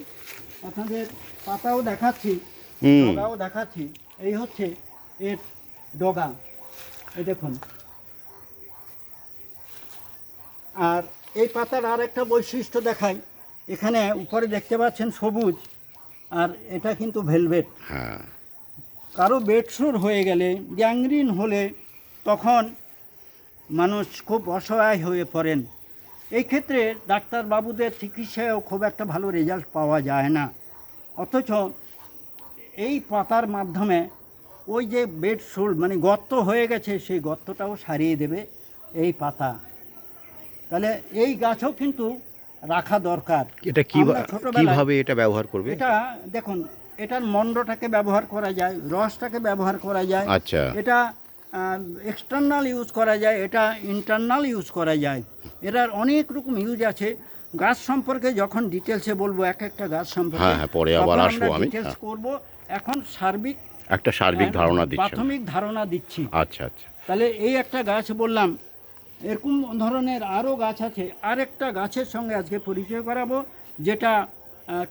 আপনাদের পাতাও দেখাচ্ছি, ডগাও দেখাচ্ছি। এই হচ্ছে এর ডগা, এই দেখুন। আর এই পাতার আর একটা বৈশিষ্ট্য দেখাই, এখানে উপরে দেখতে পাচ্ছেন সবুজ, আর এটা কিন্তু ভেলভেট। হ্যাঁ, কারো বেডশোর হয়ে গেলে, গ্যাংগ্রিন হলে তখন মানুষ খুব অসহায় হয়ে পড়েন। এই ক্ষেত্রে ডাক্তারবাবুদের চিকিৎসায়ও খুব একটা ভালো রেজাল্ট পাওয়া যায় না। অথচ এই পাতার মাধ্যমে ওই যে বেডশোর গর্ত হয়ে গেছে, সেই গর্তটাও সারিয়ে দেবে এই পাতা। তাহলে এই গাছও কিন্তু রাখা দরকার। এটা কিভাবে এটা ব্যবহার করবে? এটা দেখুন, এটার মন্ডটাকে ব্যবহার করা যায়, রসটাকে ব্যবহার করা যায়। আচ্ছা, এটা এক্সটার্নাল ইউজ করা যায়, এটা ইন্টারনাল ইউজ করা যায়। এটার অনেক রকম ইউজ আছে। গাছ সম্পর্কে যখন ডিটেলসে বলবো, এক একটা গাছ সম্পর্কে, হ্যাঁ পরে আবার আসবো আমি। ডিটেলস করব। এখন একটা সার্বিক ধারণা দিচ্ছি, প্রাথমিক ধারণা দিচ্ছি। আচ্ছা আচ্ছা। তাহলে এই একটা গাছ বললাম, এরকম ধরনের আরও গাছ আছে। আরেকটা গাছের সঙ্গে আজকে পরিচয় করাবো, যেটা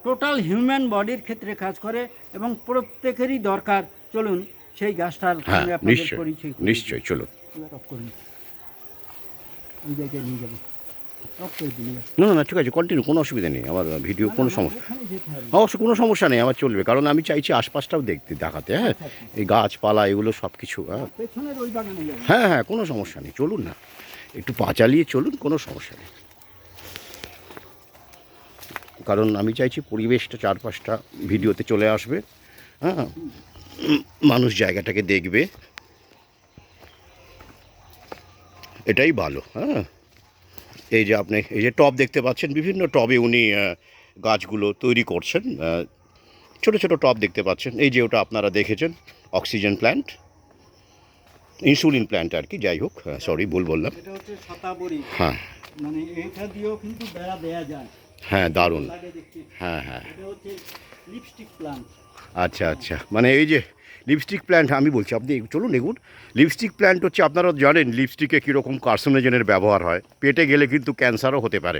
টোটাল হিউম্যান বডির ক্ষেত্রে কাজ করে এবং প্রত্যেকেরই দরকার। চলুন সেই গাছটার হ্যাঁ সঙ্গে আপনাদের নিশ্চয়ই পরিচয় নিশ্চয়ই, চলুন। ওই জায়গায় নিয়ে যাবো, অফ করে দিন। না না না, ঠিক আছে, কন্টিনিউ, কোনো অসুবিধা নেই। আমার ভিডিও কোনো সমস্যা, ওখানে যেতে হবে। অবশ্য কোনো সমস্যা নেই, আমার চলবে। কারণ আমি চাইছি আশপাশটাও দেখাতে। হ্যাঁ, এই গাছপালা এগুলো সব কিছু। পেছনের ওই বাগানে যাবো। হ্যাঁ হ্যাঁ, কোনো সমস্যা নেই, চলুন না, একটু পা চালিয়ে চলুন, কোনো সমস্যা নেই। কারণ আমি চাইছি পরিবেশটা চারপাশটা ভিডিওতে চলে আসবে। হ্যাঁ, মানুষ জায়গাটাকে দেখবে, এটাই ভালো। হ্যাঁ, এই যে আপনি এই যে টব দেখতে পাচ্ছেন, বিভিন্ন টবে উনি গাছগুলো তৈরি করছেন। ছোট ছোট টব দেখতে পাচ্ছেন, এই যে ওটা আপনারা দেখেছেন অক্সিজেন প্ল্যান্ট, ইনসুলিন প্ল্যান্ট আর কি, যাই হোক, সরি ভুল বললাম। এটা হচ্ছে শতাবরী, হ্যাঁ এটা দিয়েও কিন্তু বেড়া দেয়া যায়। হ্যাঁ, দারুণ। লাগে দেখছি। হ্যাঁ হ্যাঁ, এটা হচ্ছে লিপস্টিক প্লান্ট। আচ্ছা আচ্ছা, মানে এই যে লিপস্টিক প্ল্যান্ট আমি বলছি, আপনি চলুন এগুন। লিপস্টিক প্ল্যান্ট হচ্ছে, আপনারা জানেন লিপস্টিকে কীরকম কার্সিনোজেনের ব্যবহার হয়, পেটে গেলে কিন্তু ক্যান্সারও হতে পারে।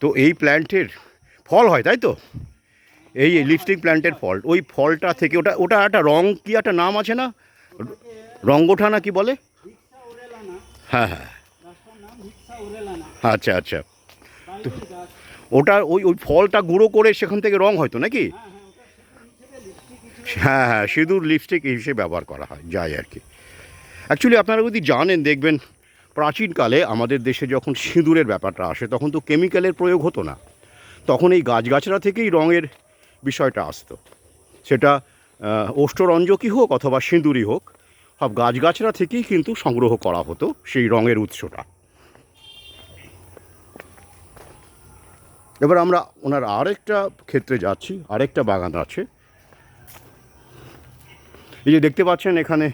তো এই প্ল্যান্টের ফল হয়, তাই তো? এই লিপস্টিক প্ল্যান্টের ফল, ওই ফলটা থেকে ওটা ওটা একটা রং, কি একটা নাম আছে না, রঙ্গোঠা না কি বলে? ভিক্সা ওরেলানা, হ্যাঁ হ্যাঁ, গাছটার নাম ভিক্সা ওরেলানা। আচ্ছা আচ্ছা। বাইরের গাছ। ওটা ওই ওই ফলটা গুঁড়ো করে সেখান থেকে রং হয়তো নাকি? হ্যাঁ হ্যাঁ, ওটা হিসেবে লিপস্টিক হিসেবে। হ্যাঁ হ্যাঁ, সিঁদুর লিপস্টিক হিসেবে ব্যবহার করা হয়, যায় আর কি। অ্যাকচুয়ালি আপনারা যদি জানেন, দেখবেন প্রাচীনকালে আমাদের দেশে যখন সিঁদুরের ব্যাপারটা আসে, তখন তো কেমিক্যালের প্রয়োগ হতো না, তখন এই গাছগাছরা থেকেই রঙের বিষয়টা আসতো। সেটা ওষ্ঠরঞ্জকই হোক অথবা সিঁদুরই হোক, সব গাছগাছরা থেকেই কিন্তু সংগ্রহ করা হতো সেই রঙের উৎসটা। এবার আমরা ওনার আরেকটা ক্ষেত্রে যাচ্ছি, আরেকটা বাগান আছে। এই যে দেখতে পাচ্ছেন, এখানে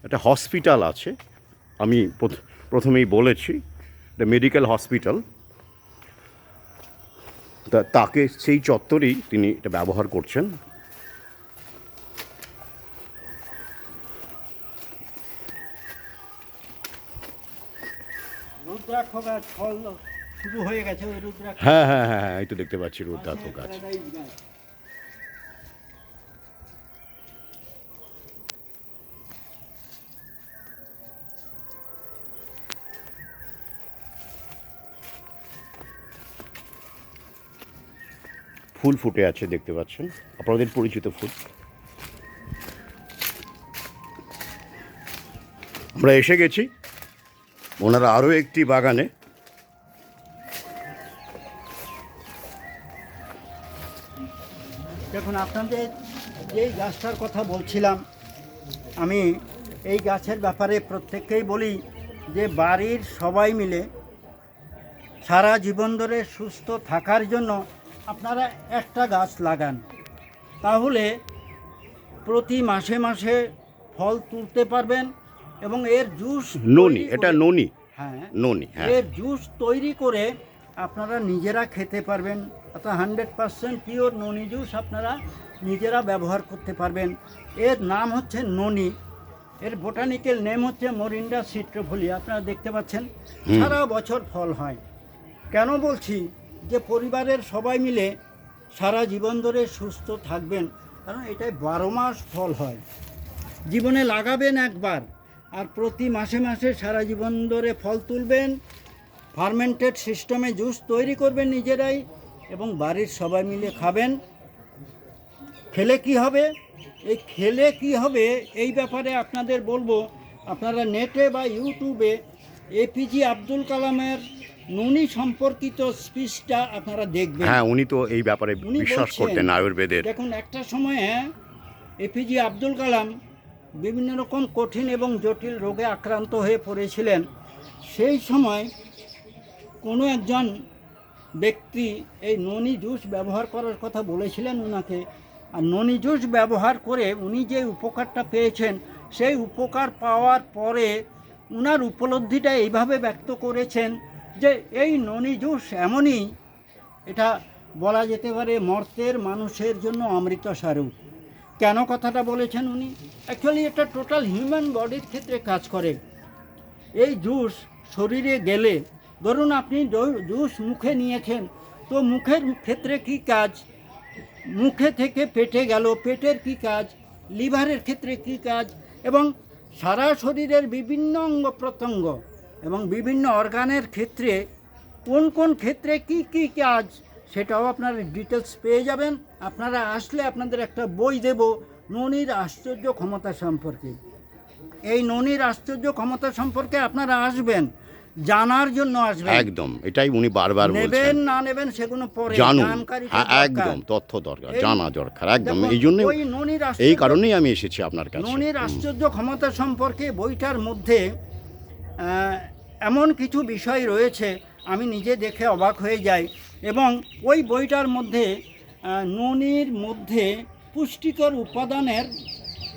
একটা হসপিটাল আছে। আমি প্রথমেই বলেছি, এটা মেডিকেল হসপিটাল। তাকে সেই চত্বরেই তিনি এটা ব্যবহার করছেন। রুদ্রাক্ষ গাছ ফল শুরু হয়ে গেছে, ওই রুদ্রাক্ষ হ্যাঁ হ্যাঁ হ্যাঁ হ্যাঁ, এই তো দেখতে পাচ্ছি রুদ্রাক্ষ গাছ। প্যারাডাইস গাছ। ফুল ফুটে আছে দেখতে পাচ্ছেন, আপনাদের পরিচিত ফুল। আমরা এসে গেছি ওনারা আরও একটি বাগানে। দেখুন, আপনাদের যেই গাছটার কথা বলছিলাম, আমি এই গাছের ব্যাপারে প্রত্যেককেই বলি যে বাড়ির সবাই মিলে সারা জীবন ধরে সুস্থ থাকার জন্য আপনারা একটা গাছ লাগান, তাহলে প্রতি মাসে মাসে ফল তুলতে পারবেন এবং এর জুস ননি, এটা ননি, হ্যাঁ ননি, হ্যাঁ। এর জুস তৈরি করে আপনারা নিজেরা খেতে পারবেন, অর্থাৎ 100% পিওর ননি জুস আপনারা নিজেরা ব্যবহার করতে পারবেন। এর নাম হচ্ছে ননি, এর বোটানিক্যাল নেম হচ্ছে মোরিন্ডা সিট্রোফোলিয়া। আপনারা দেখতে পাচ্ছেন সারা বছর ফল হয়। কেন বলছি যে পরিবারের সবাই মিলে সারা জীবন ধরে সুস্থ থাকবেন, কারণ এটাই 12 মাস ফল হয়। জীবনে লাগাবেন একবার, আর প্রতি মাসে মাসে সারা জীবন ধরে ফল তুলবেন, ফার্মেন্টেড সিস্টেমে জুস তৈরি করবেন নিজেরাই এবং বাড়ির সবাই মিলে খাবেন। খেলে কি হবে, এই ব্যাপারে আপনাদের বলবো, আপনারা নেটে বা ইউটিউবে এপিজে আব্দুল কালামের ননি সম্পর্কিত স্পিচটা আপনারা দেখবেন। হ্যাঁ, উনি তো এই ব্যাপারে উনি বিশ্বাস বলছেন, করতেন আয়ুর্বেদের। দেখুন, একটা সময়ে এপিজে আব্দুল কালাম বিভিন্ন রকম কঠিন এবং জটিল রোগে আক্রান্ত হয়ে পড়েছিলেন। সেই সময় কোনো একজন ব্যক্তি এই ননি জুস ব্যবহার করার কথা বলেছিলেন ওনাকে, আর ননি জুস ব্যবহার করে উনি যে উপকারটা পেয়েছেন, সেই উপকার পাওয়ার পরে উনার উপলব্ধিটা এইভাবে ব্যক্ত করেছেন যে এই ননি জুস এমনই, এটা বলা যেতে পারে মর্তের মানুষের জন্য অমৃত স্বরূপ। কেন কথাটা বলেছেন উনি? অ্যাকচুয়ালি এটা টোটাল হিউম্যান বডির ক্ষেত্রে কাজ করে। এই জুস শরীরে গেলে, ধরুন আপনি জুস মুখে নিয়েছেন, তো মুখের ক্ষেত্রে কি কাজ, মুখে থেকে পেটে গেল, পেটের কি কাজ, লিভারের ক্ষেত্রে কি কাজ, এবং সারা শরীরের বিভিন্ন অঙ্গ প্রত্যঙ্গ এবং বিভিন্ন অর্গানের ক্ষেত্রে কোন কোন ক্ষেত্রে কি কি কাজ, সেটাও আপনারা ডিটেলস পেয়ে যাবেন। আপনারা আসলে আপনাদের একটা বই দেব ননির আশ্চর্য ক্ষমতা সম্পর্কে। এই ননির আশ্চর্য ক্ষমতা সম্পর্কে আপনারা আসবেন, জানার জন্য আসবেন। একদম, এটাই উনি বারবার নেবেন বলছেন। না নেবেন সেগুলো পরে, জানুন, জানকারিটা হ্যাঁ, দরকার। একদম তথ্য দরকার, এই- জানা দরকার, একদম। দেখুন, এই জন্য, ওই ননির এই আশ্চর্য- কারণেই আমি এসেছি আপনার কাছে। ননির আশ্চর্য ক্ষমতা সম্পর্কে বইটার মধ্যে এমন কিছু বিষয় রয়েছে আমি নিজে দেখে অবাক হয়ে যাই, এবং ওই বইটার মধ্যে ননির মধ্যে পুষ্টিকর উপাদানের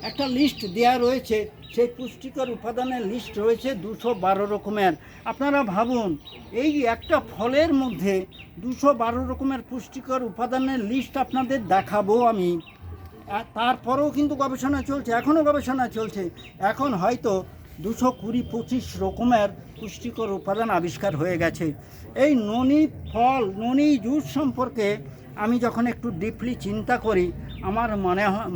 একটা লিস্ট দেয়া রয়েছে। সেই পুষ্টিকর উপাদানের লিস্ট রয়েছে 212 রকমের। আপনারা ভাবুন, এই একটা ফলের মধ্যে 212 রকমের পুষ্টিকর উপাদানের লিস্ট আপনাদের দেখাবো আমি। তারপরেও কিন্তু গবেষণা চলছে, এখনও গবেষণা চলছে। এখন হয়তো 220-25 রকমের পুষ্টিকর উপাদান আবিষ্কার হয়ে গেছে। এই ননি ফল, ননি জুস সম্পর্কে আমি যখন একটু ডিপলি চিন্তা করি, আমার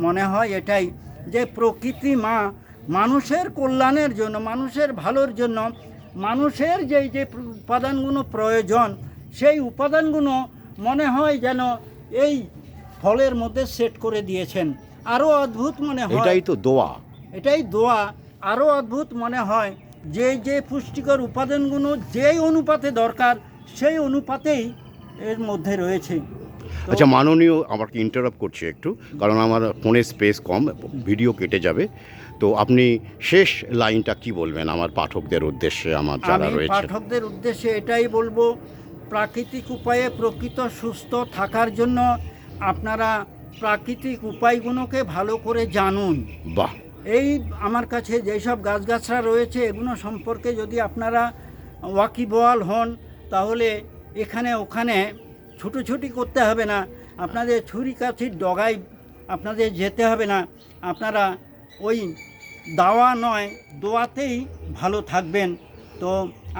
মনে হয় এটাই যে প্রকৃতি মা মানুষের কল্যাণের জন্য, মানুষের ভালোর জন্য, মানুষের যেই যে উপাদানগুলো প্রয়োজন, সেই উপাদানগুলো মনে হয় যেন এই ফলের মধ্যে সেট করে দিয়েছেন। আরও অদ্ভুত মনে হয়, এটাই তো দোয়া। এটাই দোয়া। আরও অদ্ভুত মনে হয় যে যে পুষ্টিকর উপাদানগুলো যেই অনুপাতে দরকার, সেই অনুপাতেই এর মধ্যে রয়েছে। তো আচ্ছা মাননীয়, আমাকে ইন্টারাপ্ট করছি একটু, কারণ আমার ফোনে স্পেস কম, ভিডিও কেটে যাবে। তো আপনি শেষ লাইনটা কি বলবেন আমার পাঠকদের উদ্দেশ্যে, আমার যারা আমি রয়েছে? পাঠকদের উদ্দেশ্যে এটাই বলবো, প্রাকৃতিক উপায়ে প্রকৃত সুস্থ থাকার জন্য আপনারা প্রাকৃতিক উপায়গুলোকে ভালো করে জানুন। বাহ, এই আমার কাছে যেসব গাছগাছরা রয়েছে, এগুলো সম্পর্কে যদি আপনারা ওয়াকিবহাল হন, তাহলে এখানে ওখানে ছুটোছুটি করতে হবে না, আপনাদের ছুরি কাছির ডগায় আপনাদের যেতে হবে না। আপনারা ওই দাওয়া নয় দোয়াতেই ভালো থাকবেন। তো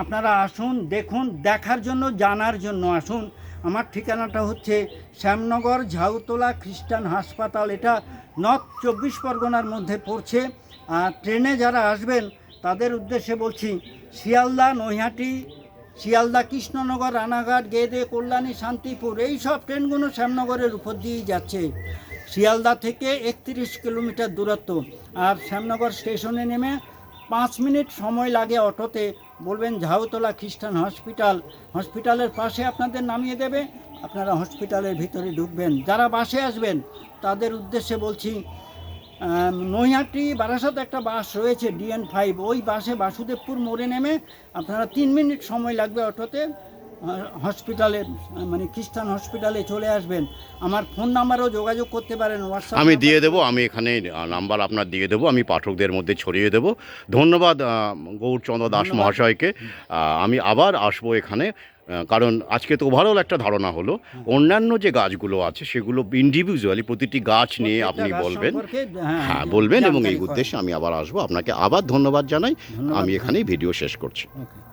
আপনারা আসুন, দেখুন, দেখার জন্য, জানার জন্য আসুন। আমার ঠিকানাটা হচ্ছে শ্যামনগর ঝাউতলা খ্রিস্টান হাসপাতাল, এটা নর্থ 24 পরগনার মধ্যে পড়ছে। আর ট্রেনে যারা আসবেন তাদের উদ্দেশ্যে বলছি, শিয়ালদা, নৈহাটি, শিয়ালদা, কৃষ্ণনগর, রানাঘাট, গেদে, কল্যাণী, শান্তিপুর, এই সব ট্রেনগুলো শ্যামনগরের উপর দিয়েই যাচ্ছে। শিয়ালদা থেকে 31 কিলোমিটার দূরত্ব। আর শ্যামনগর স্টেশনে নেমে 5 মিনিট সময় লাগে অটোতে। বলবেন ঝাউতলা খ্রিস্টান হসপিটালের পাশে আপনাদের নামিয়ে দেবে, আপনারা হসপিটালের ভিতরে ঢুকবেন। যারা বাসে আসবেন তাদের উদ্দেশ্যে বলছি, নৈহাটি বারাসাত একটা বাস রয়েছে DN5, ওই বাসে বাসুদেবপুর মোড়ে নেমে আপনারা 3 মিনিট সময় লাগবে অটোতে হসপিটালে, মানে খ্রিস্টান হসপিটালে চলে আসবেন। আমার ফোন নাম্বারও যোগাযোগ করতে পারেন, হোয়াটসঅ্যাপ আমি দিয়ে দেবো, আমি এখানে নাম্বার আপনার দিয়ে দেবো, আমি পাঠকদের মধ্যে ছড়িয়ে দেবো। ধন্যবাদ গৌরচন্দ্র দাস ধন্যবাদ। মহাশয়কে। আমি আবার আসবো এখানে, কারণ আজকে তো ওভারঅল একটা ধারণা হলো। অন্যান্য যে গাছগুলো আছে সেগুলো ইন্ডিভিজুয়ালি প্রতিটি গাছ নিয়ে আপনি প্রত্যেকটা গাছ বলবেন। সম্পর্কে, হ্যাঁ, বলবেন, এবং এই জানকারি করার। উদ্দেশ্যে আমি আবার আসবো। আপনাকে আবার ধন্যবাদ জানাই। ধন্যবাদ। আমি এখানেই ভিডিও শেষ করছি। ওকে।